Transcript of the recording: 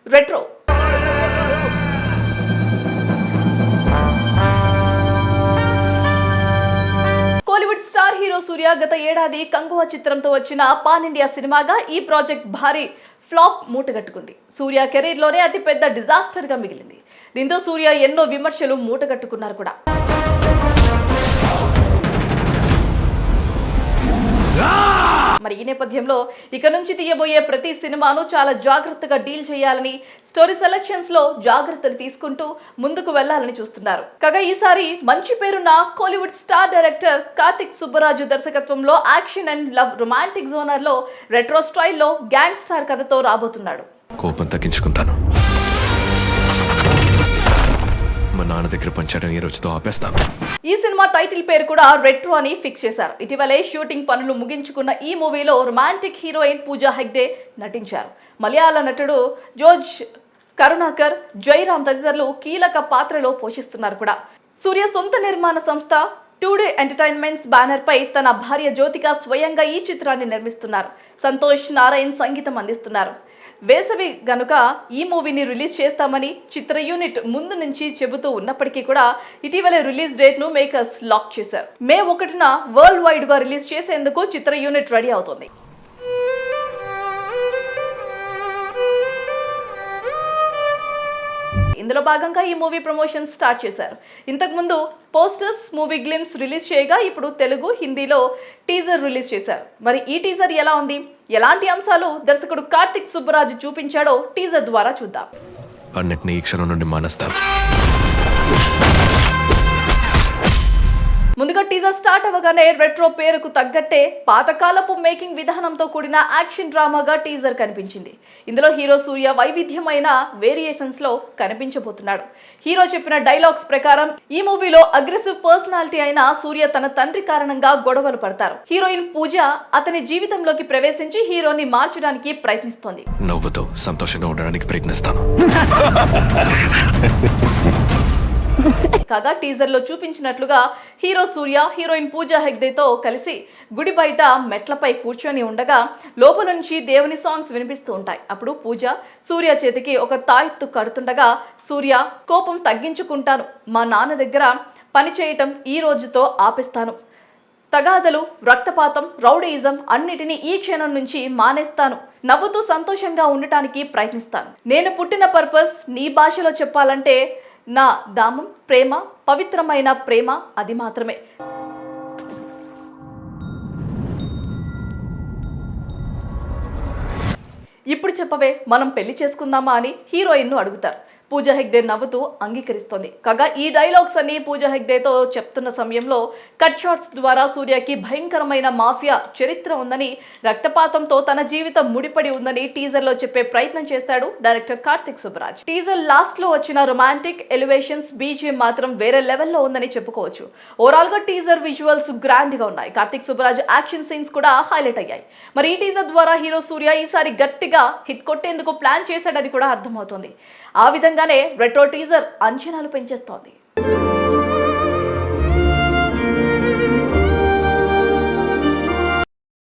Retro Kollywood star hero సూర్య గత ఏడాది కంగువ చిత్రంతో వచ్చిన పాన్ ఇండియా సినిమాగా ఈ ప్రాజెక్ట్ భారీ ఫ్లాప్ మూటగట్టుకుంది. సూర్య కెరీర్లోనే అతి పెద్ద డిజాస్టర్ గా మిగిలింది. దీంతో సూర్య ఎన్నో విమర్శలు మూటగట్టుకున్నారు కూడా. మరి ఈ నేపథ్యంలో ఇక నుంచి తీయబోయే ప్రతి సినిమాను చాలా జాగ్రత్తగా డీల్ చేయాలని, స్టోరీ సెలెక్షన్స్ లో జాగ్రత్తలు తీసుకుంటూ ముందుకు వెళ్లాలని చూస్తున్నారు. కాగా ఈసారి మంచి పేరున్న కోలీవుడ్ స్టార్ డైరెక్టర్ కార్తిక్ సుబ్బరాజు దర్శకత్వంలో action and love romantic genre లో రెట్రో స్టైల్లో గ్యాంగ్ స్టార్ కథతో రాబోతున్నాడు. కోపం తగ్గించుకుంటాను. మా నాన్న దగ్గర పంచడం ఈ రోజుతో ఆపేస్తాను. ఈ సినిమా టైటిల్ పేరు కూడా రెట్రో అని ఫిక్స్ చేశారు. ఇటీవలే షూటింగ్ పనులు ముగించుకున్న ఈ మూవీలో రొమాంటిక్ హీరోయిన్ పూజా హెగ్డే నటించారు. మలయాళ నటుడు జోర్జ్ కరుణాకర్, జయరామ్ తదితరులు కీలక పాత్రలో పోషిస్తున్నారు కూడా. సూర్య సొంత నిర్మాణ సంస్థ టుడే ఎంటర్టైన్మెంట్స్ బ్యానర్ పై తన భార్య జ్యోతిక స్వయంగా ఈ చిత్రాన్ని నిర్మిస్తున్నారు. సంతోష్ నారాయణ్ సంగీతం అందిస్తున్నారు. వేసవి గనుక ఈ మూవీని రిలీజ్ చేస్తామని చిత్ర యూనిట్ ముందు నుంచి చెబుతూ ఉన్నప్పటికీ కూడా ఇటీవల రిలీజ్ డేట్ ను మేకర్స్ లాక్ చేశారు. మే 1న వరల్డ్ వైడ్ గా రిలీజ్ చేసేందుకు చిత్ర యూనిట్ రెడీ అవుతోంది. ఇందులో భాగంగా ఈ మూవీ ప్రమోషన్ స్టార్ట్ చేశారు. ఇంతకుముందు పోస్టర్స్, మూవీ గ్లిమ్స్ రిలీజ్ చేయగా ఇప్పుడు తెలుగు, హిందీలో టీజర్ రిలీజ్ చేశారు. మరి ఈ టీజర్ ఎలా ఉంది, ఎలాంటి అంశాలు దర్శకుడు కార్తిక్ సుబ్బరాజు చూపించాడో టీజర్ ద్వారా చూద్దాం. అన్నిటిని ఈ క్షణం నుండి మానేస్తాం. ముందుగా టీజర్ స్టార్ట్ అవ్వగానే రెట్రో పేరుకు తగ్గట్టే పాతకాలపు మేకింగ్ విధానంతో కూడిన యాక్షన్ డ్రామాగా టీజర్ కనిపించింది. ఇందులో హీరో సూర్య వైవిధ్యమైన వేరియేషన్స్ లో కనిపించబోతున్నాడు. హీరో చెప్పిన డైలాగ్స్ ప్రకారం ఈ మూవీలో అగ్రెసివ్ పర్సనాలిటీ అయిన సూర్య తన తండ్రి కారణంగా గొడవలు పడతారు. హీరోయిన్ పూజ అతని జీవితంలోకి ప్రవేశించి హీరోని మార్చడానికి ప్రయత్నిస్తోంది. నవ్వుతో సంతోషంగా ఉండడానికి ప్రయత్నిస్తాను. కాగా టీజర్ లో చూపించినట్లుగా హీరో సూర్య హీరోయిన్ పూజా హెగ్దేతో కలిసి గుడి బయట మెట్లపై కూర్చొని ఉండగా లోపల నుంచి దేవుని సాంగ్స్ వినిపిస్తూ ఉంటాయి. అప్పుడు పూజ సూర్య చేతికి ఒక తాయెత్తు కడుతుండగా సూర్య కోపం తగ్గించుకుంటాను, మా నాన్న దగ్గర పని చేయటం ఈ రోజుతో ఆపేస్తాను, తగాదలు, రక్తపాతం, రౌడీయిజం అన్నిటినీ ఈ క్షణం నుంచి మానేస్తాను, నవ్వుతూ సంతోషంగా ఉండటానికి ప్రయత్నిస్తాను, నేను పుట్టిన పర్పస్ నీ భాషలో చెప్పాలంటే నా దామం ప్రేమ, పవిత్రమైన ప్రేమ, అది మాత్రమే. ఇప్పుడు చెప్పవే మనం పెళ్లి చేసుకుందామా అని హీరోయిన్ ను అడుగుతారు. పూజా హెగ్దే నవ్వుతూ అంగీకరిస్తోంది. కాగా ఈ డైలాగ్స్ అన్ని పూజా హెగ్దేతో చెప్తున్న సమయంలో కట్ షాట్స్ ద్వారా సూర్యకి భయంకరమైన మాఫియా చరిత్ర ఉందని, రక్తపాతంతో తన జీవితం ముడిపడి ఉందని టీజర్ లో చెప్పే ప్రయత్నం చేస్తాడు director Karthik Subbaraj. Teaser last లో వచ్చిన రొమాంటిక్ ఎలివేషన్స్, బీజిఎం మాత్రం వేరే లెవెల్లో ఉందని చెప్పుకోవచ్చు. ఓవరాల్ గా టీజర్ విజువల్స్ గ్రాండ్ గా ఉన్నాయి. కార్తిక్ సుబ్బరాజ్ యాక్షన్ సీన్స్ కూడా హైలైట్ అయ్యాయి. మరి ఈ టీజర్ ద్వారా హీరో సూర్య ఈసారి గట్టిగా హిట్ కొట్టేందుకు ప్లాన్ చేశాడని కూడా అర్థమవుతోంది. ఆ విధంగానే రెట్రో టీజర్ అంచనాలు పెంచేస్తోంది.